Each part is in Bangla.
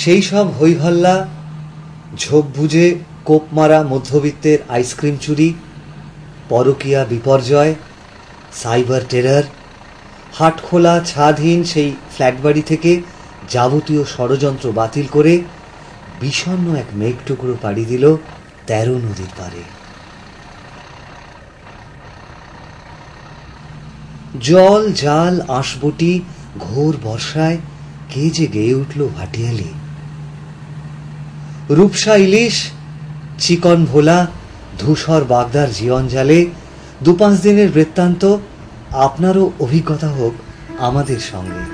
সেই সব হইহল্লা, ঝোপ বুঝে কোপ মারা মধ্যবিত্তের আইসক্রিম চুরি, পরকীয়া বিপর্যয়, সাইবার টেরর, হাটখোলা ছাদহীন সেই ফ্ল্যাটবাড়ি থেকে যাবতীয় ষড়যন্ত্র বাতিল করে বিষণ্ণ এক মেঘটুকরো পাড়ি দিল 13 নদীর পারে। জল জাল আঁশবটি ঘোর বর্ষায় কে যে গেয়ে উঠল ভাটিয়ালি। রূপসা ইলিশ, চিকন ভোলা, ধূসর বাগদার জীবন জালে 2-5 দিনের বৃত্তান্ত আপনারও অভিজ্ঞতা হোক আমাদের সঙ্গে।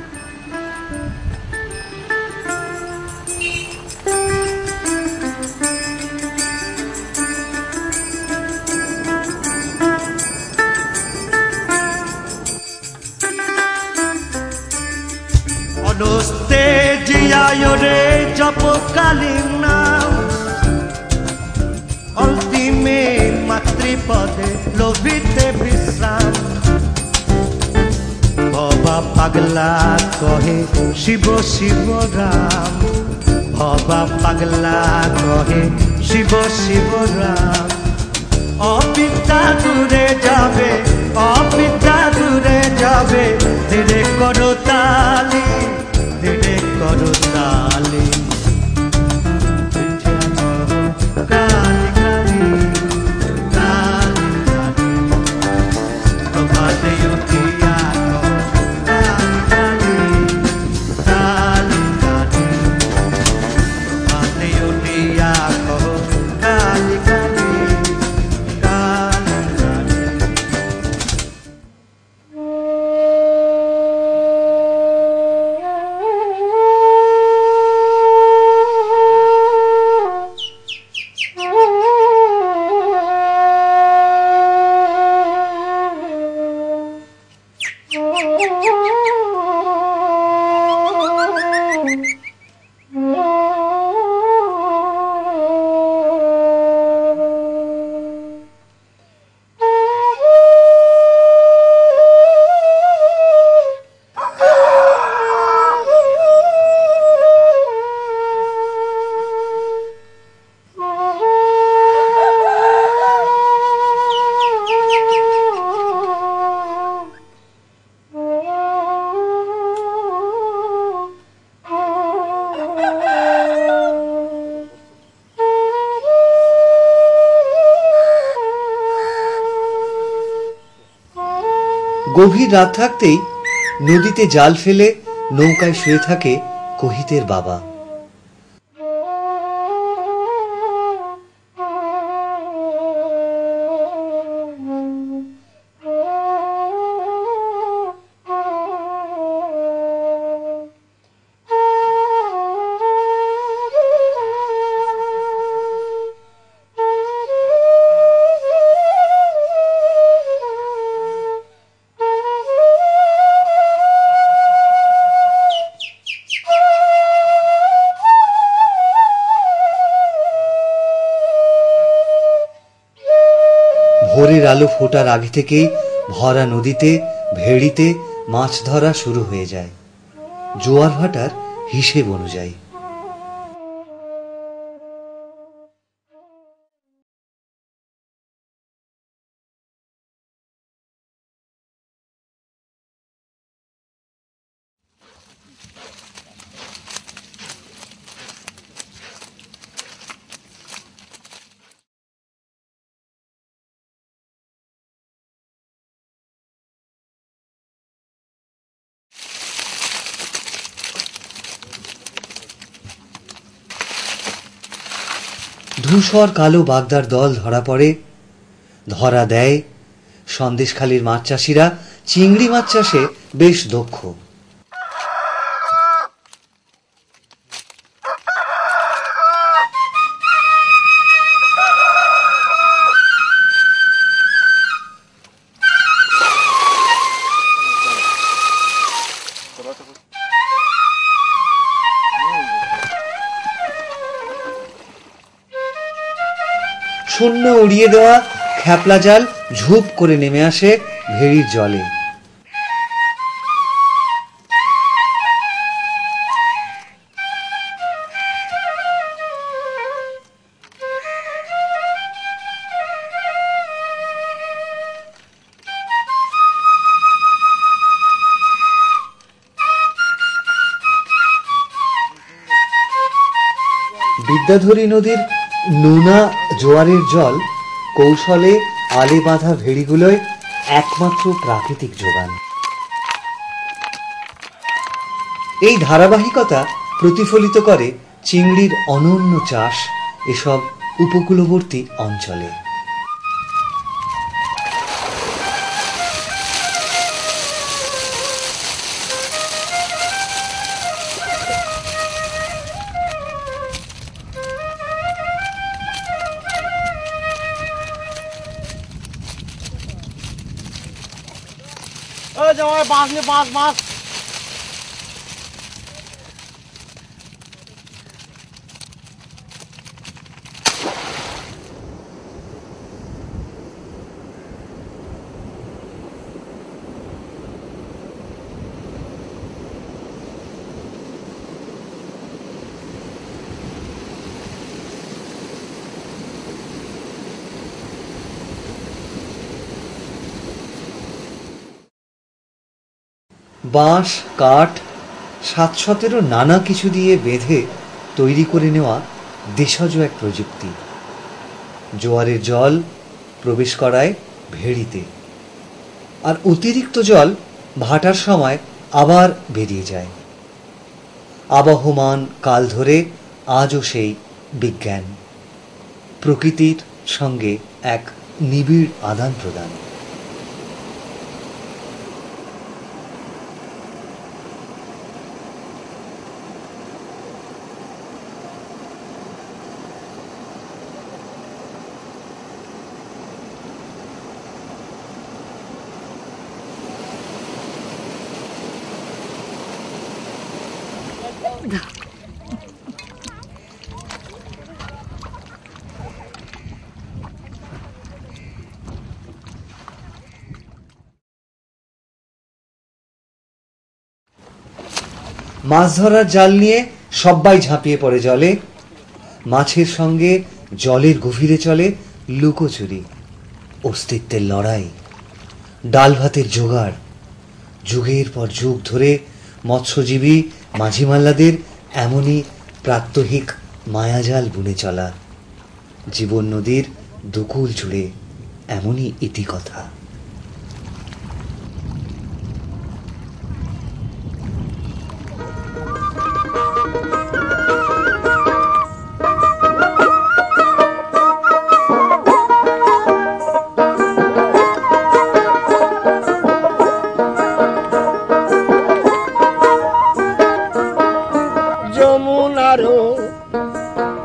অনস্তে জিয়ায়রে জপকালীন নাম, অন্তিমে মাতৃপদে লোভিতে বিশ্রাম। ভবা পাগলা কহে শিব শিব রাম, ভবা পাগলা কহে শিব শিব রাম। অবিদ্যা দূরে যাবে, অবিদ্যা দূরে যাবে, ধীরে করো তালি, ধীরে করো তালি। কালি কালি কালি কালি প্রভাতে উঠিয়া কালি কালি কালি কালি প্রভাতে উঠিয়া কালি কালি কালি কালি। গভীর রাত থাকতেই নদীতে জাল ফেলে নৌকায় শুয়ে থাকে কহিতের বাবা। ভোরের আলো ফোটার আগে থেকেই ভরা নদীতে ভেড়িতে মাছ ধরা শুরু হয়ে যায় জোয়ার ভাটার হিসেব অনুযায়ী। ধূসর কালো বাগদার দল ধরা পড়ে, ধরা দেয়। সন্দেশখালীর মাছ চাষিরা চিংড়ি মাছ চাষে বেশ দক্ষ। শূন্য উড়িয়ে দেওয়া খ্যাপলা জাল ঝুপ করে নেমে আসে ভেড়ির জলে। বিদ্যাধরী নদীর নোনা জোয়ারের জল কৌশলে আলে বাঁধা ভেড়িগুলোয় একমাত্র প্রাকৃতিক যোগান। এই ধারাবাহিকতা প্রতিফলিত করে চিংড়ির অনন্য চাষ এসব উপকূলবর্তী অঞ্চলে। বাঁশ নিয়ে বাঁশ বাঁশ বাঁশ, কাঠ, ৭-১৭ নানা কিছু দিয়ে বেঁধে তৈরি করে নেওয়া দেশজ এক প্রযুক্তি। জোয়ারের জল প্রবেশ করায় ভেড়িতে, আর অতিরিক্ত জল ভাটার সময় আবার বেরিয়ে যায়। আবহমান কাল ধরে আজও সেই বিজ্ঞান, প্রকৃতির সঙ্গে এক নিবিড় আদান প্রদান। মাছ ধরার জাল নিয়ে সবাই ঝাঁপিয়ে পড়ে জলে। মাছের সঙ্গে জলের গভীরে চলে লুকোচুরি, অস্তিত্বের লড়াই, ডাল ভাতের জোগাড়। যুগের পর যুগ ধরে মৎস্যজীবী মাঝিমাল্লাদের এমনই প্রাত্যহিক মায়াজাল বুনে চলা। জীবন নদীর দুকুল জুড়ে এমনই ইতিকথা।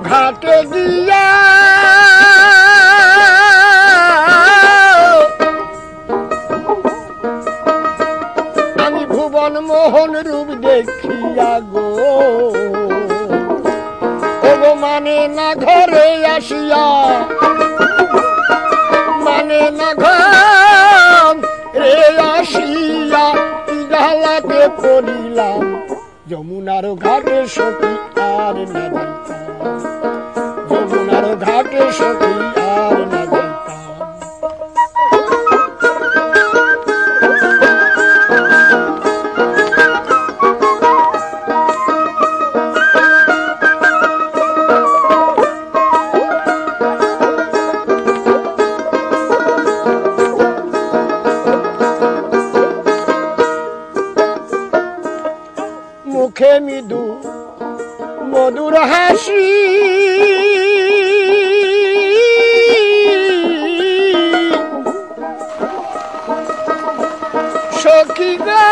ঘাটে গিয়া আমি ভুবন মোহন রূপ দেখিয়া গো, ওগো মানে না ঘরে আসিয়া, মানে না ঘরে আসিয়া ইগালাতে পড়িলাম। যমুনার ঘাটে সখী আর না যাইতাম, যমুনার ঘাটে সখী আর না যাইতাম। মুখে মৃদু মধুর হাসি, সখী গো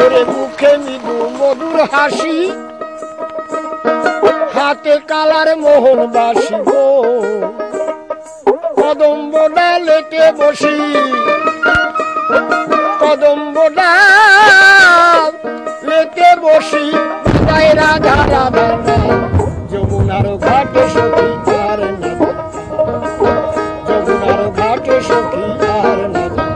ওরে মুখে মৃদু মধুর হাসি, হাতে কালার মোহন বাসি গো। কদম্ব ডালেতে বসি, কদম্ব ডালেতে বসি, গায়ে রাধা রাধা নাম। যমুনার ঘাটে সখী আর না যাইতাম, যমুনার ঘাটে সখী আর না যাইতাম।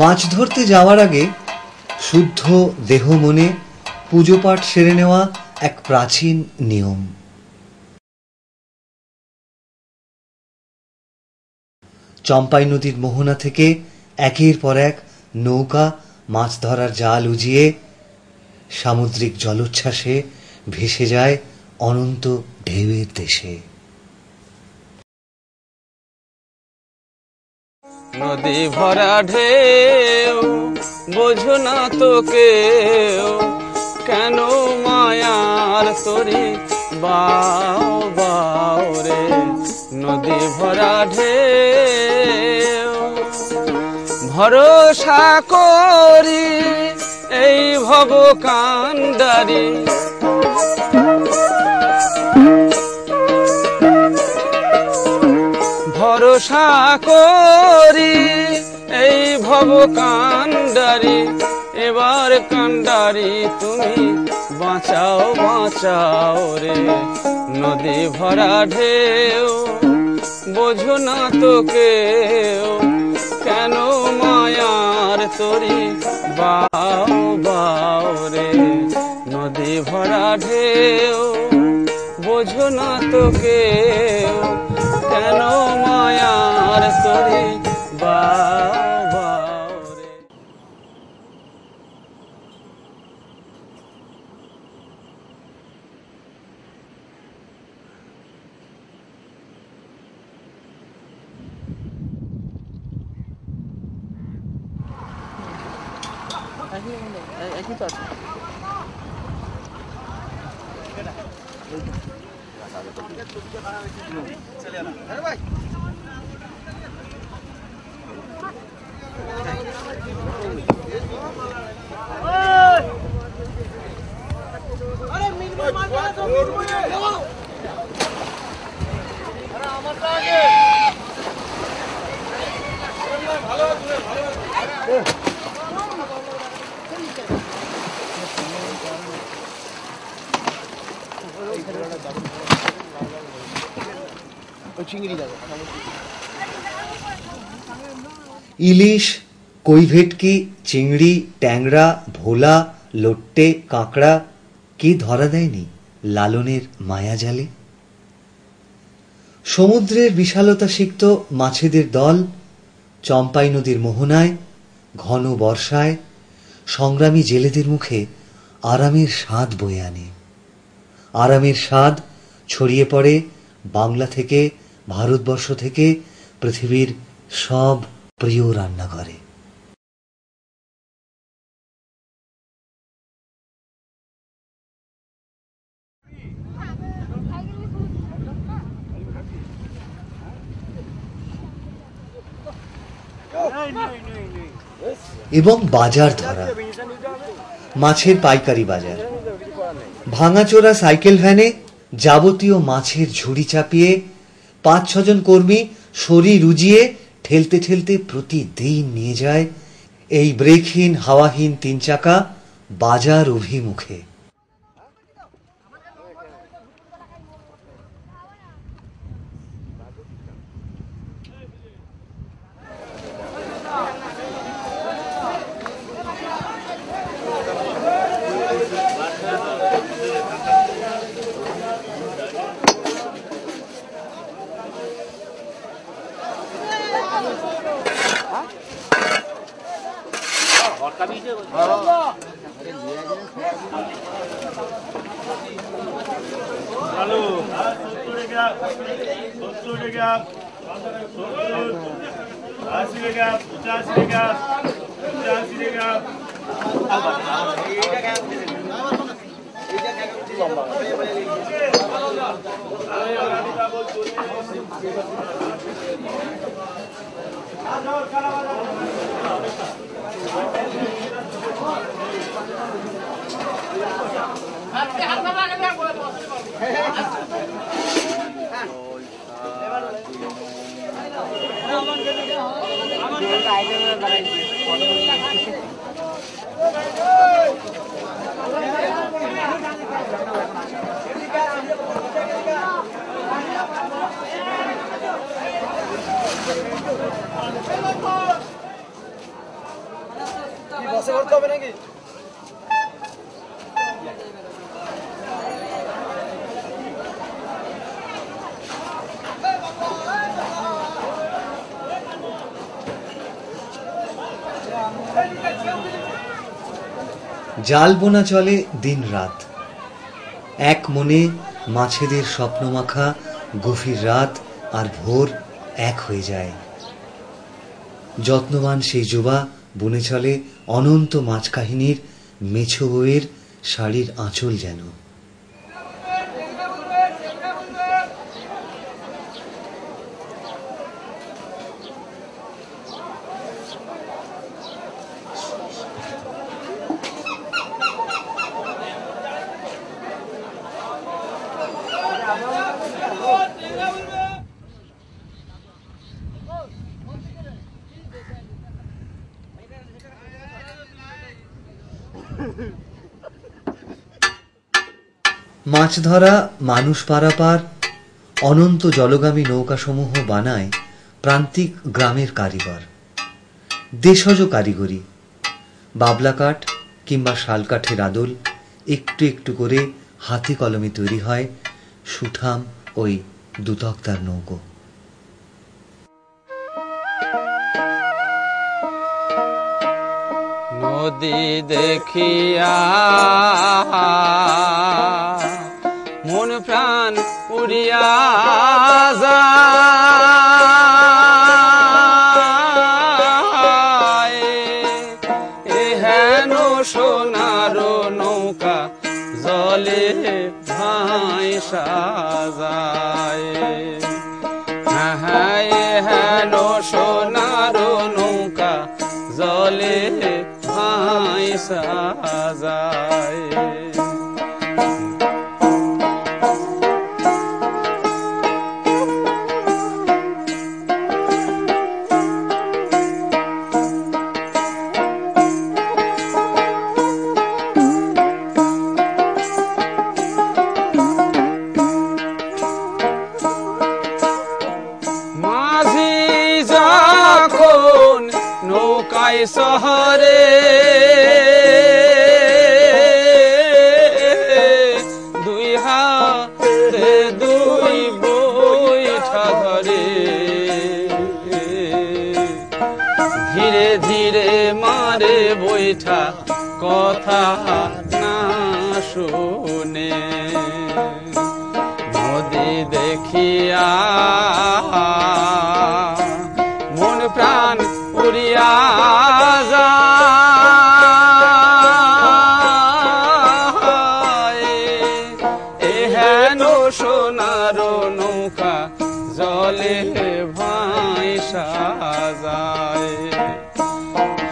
মাছ ধরতে যাওয়ার আগে শুদ্ধ দেহ মনে পুজো পাঠ সেরে নেওয়া এক প্রাচীন নিয়ম। চম্পাই নদীর মোহনা থেকে একের পর এক নৌকা মাছ ধরার জাল উজিয়ে সামুদ্রিক জলোচ্ছ্বাসে ভেসে যায় অনন্ত ঢেউয়ের দেশে। নদী ভরা ঢেউ বোঝো না তো কেউ, কেন মায়ার তরি বাও বাও রে। নদী ভরা ঢেউ ভরসা করি এই ভব কান্ডারি, ভরসা করি এই ভব কান্ডারি। এবার কান্ডারি তুমি বাঁচাও বাঁচাও রে। নদী ভরা ঢেউ বোঝো না তো কেউ, কেন মায়ার তরি বাও বাও রে। নদী ভরা ঢেউ বোঝো না তো কেউ, কেন মায়ার তরি বাও বাও রে। ইলিশ, কই ভেটকি, চিংড়ি, ট্যাংরা, ভোলা, লোট্টে, কাঁকড়া কে ধরা দেয়নি লালনের মায়াজালে? সমুদ্রের বিশালতা সিক্ত মাছেদের দল চম্পাই নদীর মোহনায় ঘন বর্ষায় সংগ্রামী জেলেদের মুখে আরামের স্বাদ বয়ে আনে। আরামের স্বাদ ছড়িয়ে পড়ে বাংলা থেকে, ভারতবর্ষ থেকে পৃথিবীর সব প্রিয় রান্নাঘরে। এবং বাজার ধরা, মাছের পাইকারি বাজার। ভাঙাচোরা সাইকেল ভ্যানে যাবতীয় মাছের ঝুড়ি চাপিয়ে ৫-৬ জন কর্মী শরীর উজিয়ে ঠেলতে ঠেলতে প্রতিদিন নিয়ে যায় এই ব্রেকহীন হাওয়াহীন ৩ চাকা বাজার অভিমুখে। জাল বোনা চলে দিন রাত, এক মনে মাছেদের স্বপ্নমাখা গভীর রাত আর ভোর এক হয়ে যায়। যত্নবান সেই যুবা বুনে চলে অনন্ত মাছ কাহিনীর মেছো বউয়ের শাড়ির আঁচল যেন। মাছ ধরা, মানুষ পারাপার, অনন্ত জলগামী নৌকাসমূহ বানায় প্রান্তিক গ্রামের কারিগর। দেশজ কারিগরি, বাবলা কাঠ কিংবা শাল কাঠের আদল একটু একটু করে হাতে কলমে তৈরি হয় সুঠাম ওই দুতক্তার নৌকো। নদী দেখিয়া মন প্রাণ উড়িয়া যায়, এহেন সোনার নৌকা জলে ভাইসা যায়। হ্যাঁ, এহেন সোনার নৌকা জলে ভাইসা যায়। মাঝি যখন নৌকায় শহরে দুই হাতে দুই বৈঠা ধরে, ধীরে ধীরে মারে বৈঠা কথা না শুনে। নদী দেখিয়া মন প্রাণ উড়িয়া যায়, এহেন সোনার নৌকা জলে ভাইসা যায়।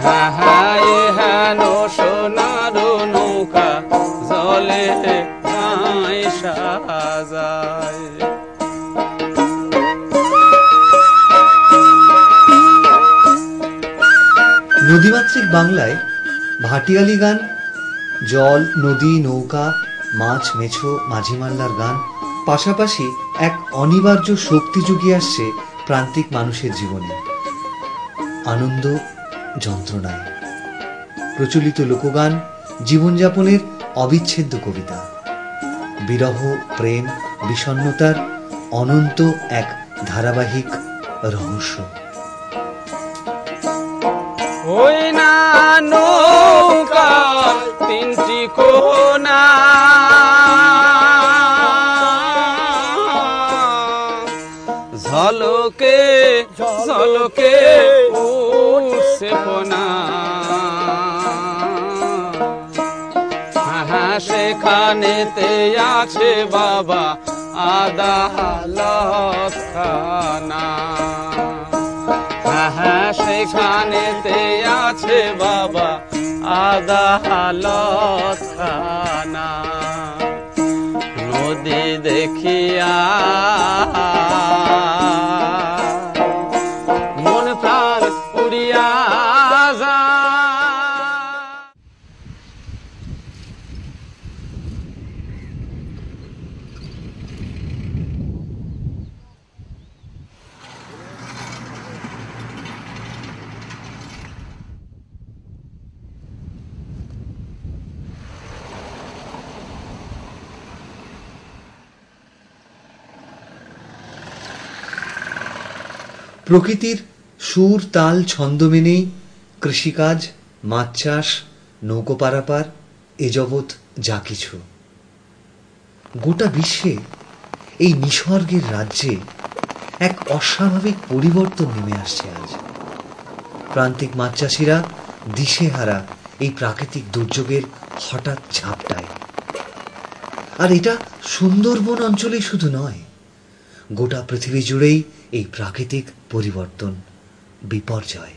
হ্যাঁ, এহেন সোনার নৌকা জলে ভাইসা যায়। নদীমাতৃক বাংলায় ভাটিয়ালি গান, জল, নদী, নৌকা, মাছ, মেছো, মাঝি মাল্লার গান পাশাপাশি এক অনিবার্য শক্তি জুগিয়ে আসছে প্রান্তিক মানুষের জীবনে, আনন্দ যন্ত্রণায়। প্রচলিত লোকগান জীবনযাপনের অবিচ্ছেদ্য কবিতা, বিরহ, প্রেম, বিষণ্ণতার অনন্ত এক ধারাবাহিক রহস্য। ওই না নৌকার তিনটি কোনা, ঝলকে ঝলকে উঠছে পোনা, সেখানেতে আছে বাবা আদালত খানা। হ্যাঁ, সেখানেতে আছে বাবা আদালত খানা। নদী দেখিয়া মন প্রাণ উড়িয়া প্রকৃতির সুর তাল ছন্দ মেনেই কৃষিকাজ, মাছ চাষ, নৌকো পারাপার এ জগৎ যা কিছু। গোটা বিশ্বে এই নিসর্গের রাজ্যে এক অস্বাভাবিক পরিবর্তন নেমে আসছে আজ। প্রান্তিক মাছ চাষিরা দিশেহারা এই প্রাকৃতিক দুর্যোগের হঠাৎ ঝাপটায়। আর এটা সুন্দরবন অঞ্চলেই শুধু নয়, গোটা পৃথিবী জুড়েই এই প্রাকৃতিক পরিবর্তন, বিপর্যয়।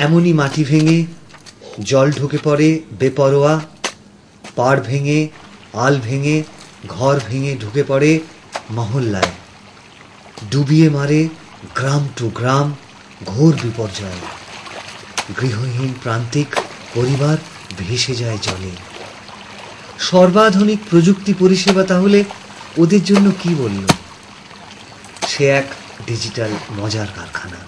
এমনই মাটি ভেঙে জল ঢুকে পড়ে বেপরোয়া, পাড় ভেঙে, আল ভেঙে, ঘর ভেঙে ঢুকে পড়ে মহল্লায়, ডুবিয়ে মারে গ্রাম টু গ্রাম, ঘোর বিপর্যয়। গৃহহীন প্রান্তিক পরিবার ভেসে যায় জলে। সর্বাধুনিক প্রযুক্তি পরিষেবা তাহলে ওদের জন্য কি বলল? সে এক ডিজিটাল মজার কারখানা।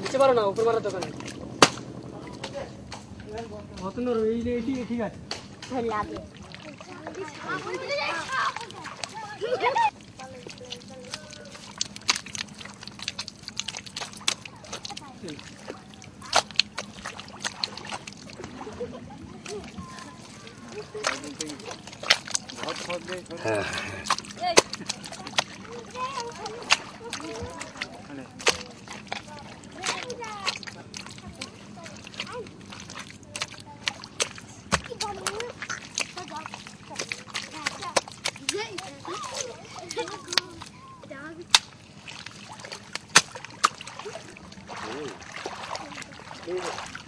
নিচে পারো না, উপর মারার দোকান ঠিক আছে। হ্যাঁ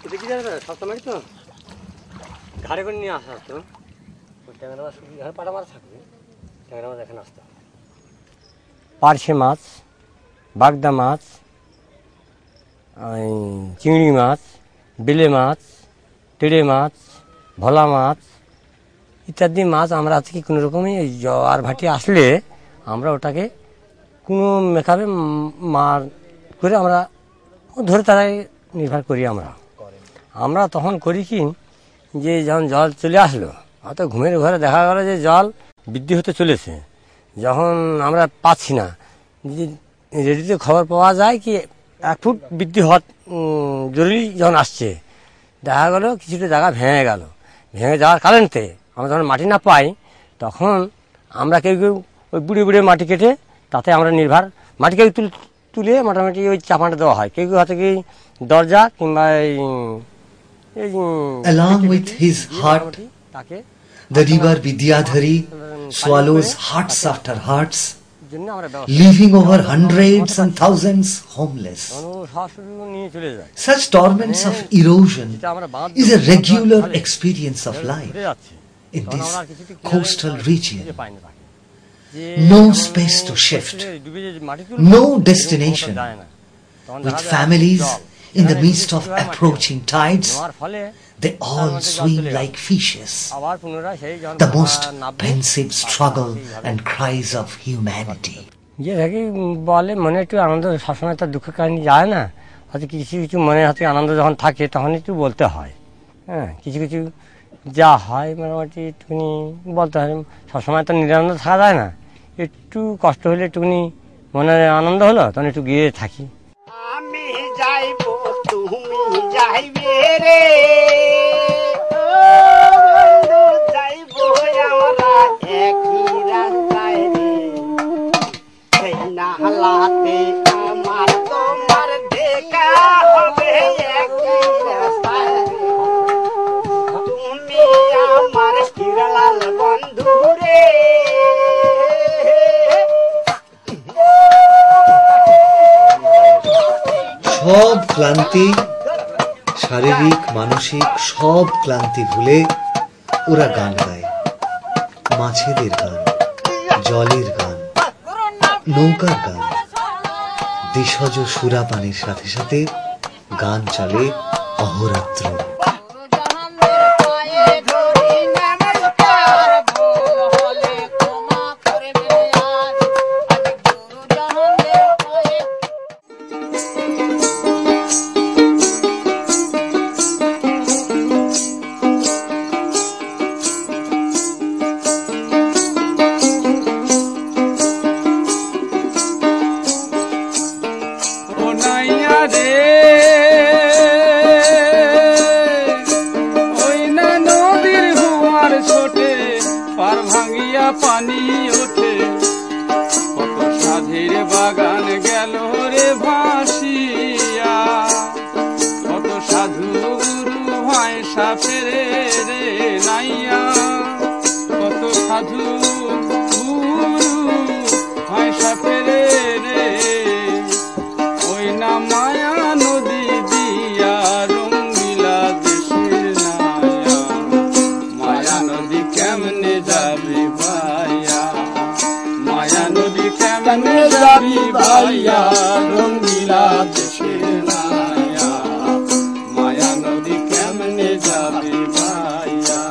এটা কি জানো সবসময় তো ঘাড়ে করে নিয়ে আসা তো ট্যাংরা মাছ ঘাড়ে পাটা মাছ থাকবে ট্যাংরা মাছ এখানে আসতে হবে পার্শে মাছ বাগদা মাছ চিংড়ি মাছ বেলে মাছ তেড়ে মাছ ভোলা মাছ ইত্যাদি মাছ আমরা আজকে কোনো রকমই জোয়ার ভাটি আসলে আমরা ওটাকে কোনো মেকাবে মার করে আমরা ধরে তারাই নির্ভর করি আমরা তখন করি কি যে যখন জল চলে আসলো হয়তো ঘুমের ঘরে দেখা গেল যে জল বৃদ্ধি হতে চলেছে যখন আমরা পাচ্ছি না যে রেডিতে খবর পাওয়া যায় কি 1 ফুট বৃদ্ধি হওয়া জরুরি যখন আসছে দেখা গেল কিছুটা জায়গা ভেঙে যাওয়ার কারণে আমরা যখন মাটি না পাই তখন আমরা কেউ ওই বুড়ে মাটি কেটে তাতে আমরা নির্ভর মাটিকে তুলে মোটামুটি ওই চাপাটা দেওয়া হয় কেউ হয়তো কি দরজা কিংবা Along with his heart, the river Vidyadhari swallows hearts after hearts, leaving over hundreds and thousands homeless. Such torments of erosion is a regular experience of life in this coastal region. No space to shift, no destination. With families in the midst of approaching tides, they all swim like fishes. The most pensive struggle and cries of humanity. যেটাকে বলে মনে একটু আনন্দ সবসময় তার দুঃখের কাহিনী যায় না হয়তো কিছু কিছু মনে হয়তো আনন্দ যখন থাকে তখন একটু বলতে হয় হ্যাঁ কিছু কিছু যা হয় মোটামুটি একটুখানি বলতে হয় সবসময় তো নিরানন্দ থাকা যায় না একটু কষ্ট হলে একটুখানি মনে আনন্দ হলো তখন একটু গিয়ে থাকি আমি যাইব তুমি যাইবে রে বন্ধু যাইব আমরা একই রাস্তায় রে সেই নালাতে আমার তোমার দেখা হবে একই রাস্তায় তুমি আমার হিরালাল বন্ধু রে সব ক্লান্তি শারীরিক মানসিক সব ক্লান্তি ভুলে ওরা গান গায় মাছেদের গান জলের গান নৌকার গান দেশজ সুরাপানের সাথে সাথে গান চলে অহরাত্র পানি ওঠে কত সাধের বাগান গেল রে ভাসিয়া কত সাধু গুরু ভাই সাপেরে রে নাইয়া কত সাধু গুরু ভাই সাপেরে রে ওই না মায়া নদী দিয়া রঙ্গিলা দেশের নায়া মায়া নদী কেমনে যাবে কেমনে যাবি ভাইয়া রঙ্গিলা দেশের নায়া মায়া নদী কেমনে যাবি ভাইয়া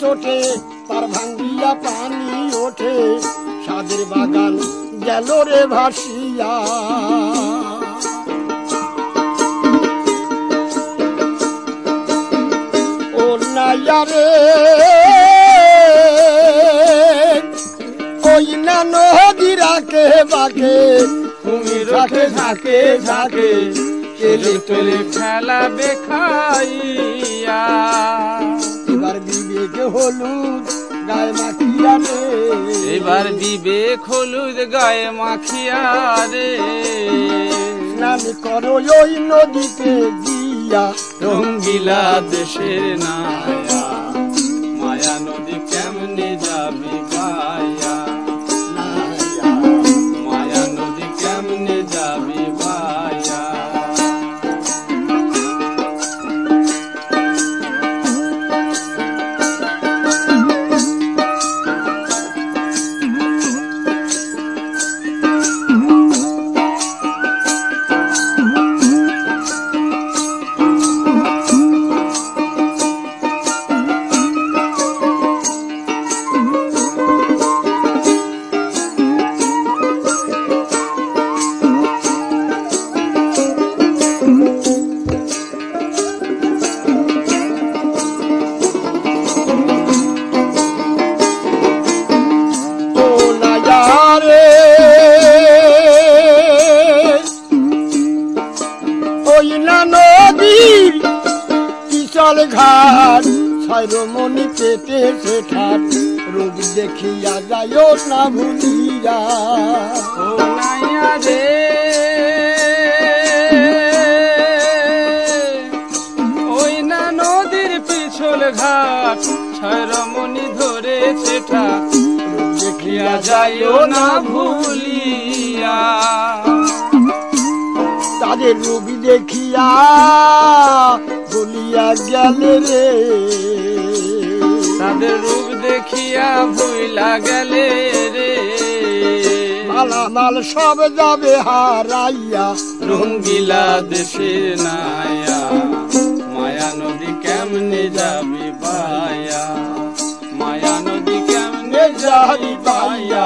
চোটে তার ভাঙ্গিয়া পানি ওঠে সাদের বাগান গেল রে ভাসিয়া ও নাইয়া রে ওই না নদী রাকে বাকে কুমির ওঠে ঝাঁকে ঝাঁকে কেলে তোলে খেলাবে খাইয়া এবার বিবেক হলুদ গায়ে মাখিয়া রে এবার বিবেক হলুদ গায়ে মাখিয়া রে স্নান করো ওই নদীতে দিয়া রঙ্গিলা দেশের নায়া মায়া নদী কেমনে যাবি ভাইয়া মায়া নদী কেমনে যাবি ভাইয়া ঘাট ছাইরমণি পেটে সেঠাট রোগ দেখিয়া যাইও না ভুলিয়া ও নাইয়া রে ওই না নদীর পিছল ঘাট ছয়রমণি ধরে সেটা দেখিয়া যাইও না ভুলিয়া তাদের রূপ দেখিয়া ভুলিয়া গেলে রে তাদের রূপ দেখিয়া ভুইলা গেলে রে মালামাল সব যাবে হারাইয়া রঙ্গিলা দেশের নায়া মায়া নদী কেমনে যাবি ভাইয়া মায়া নদী কেমনে যাবি ভাইয়া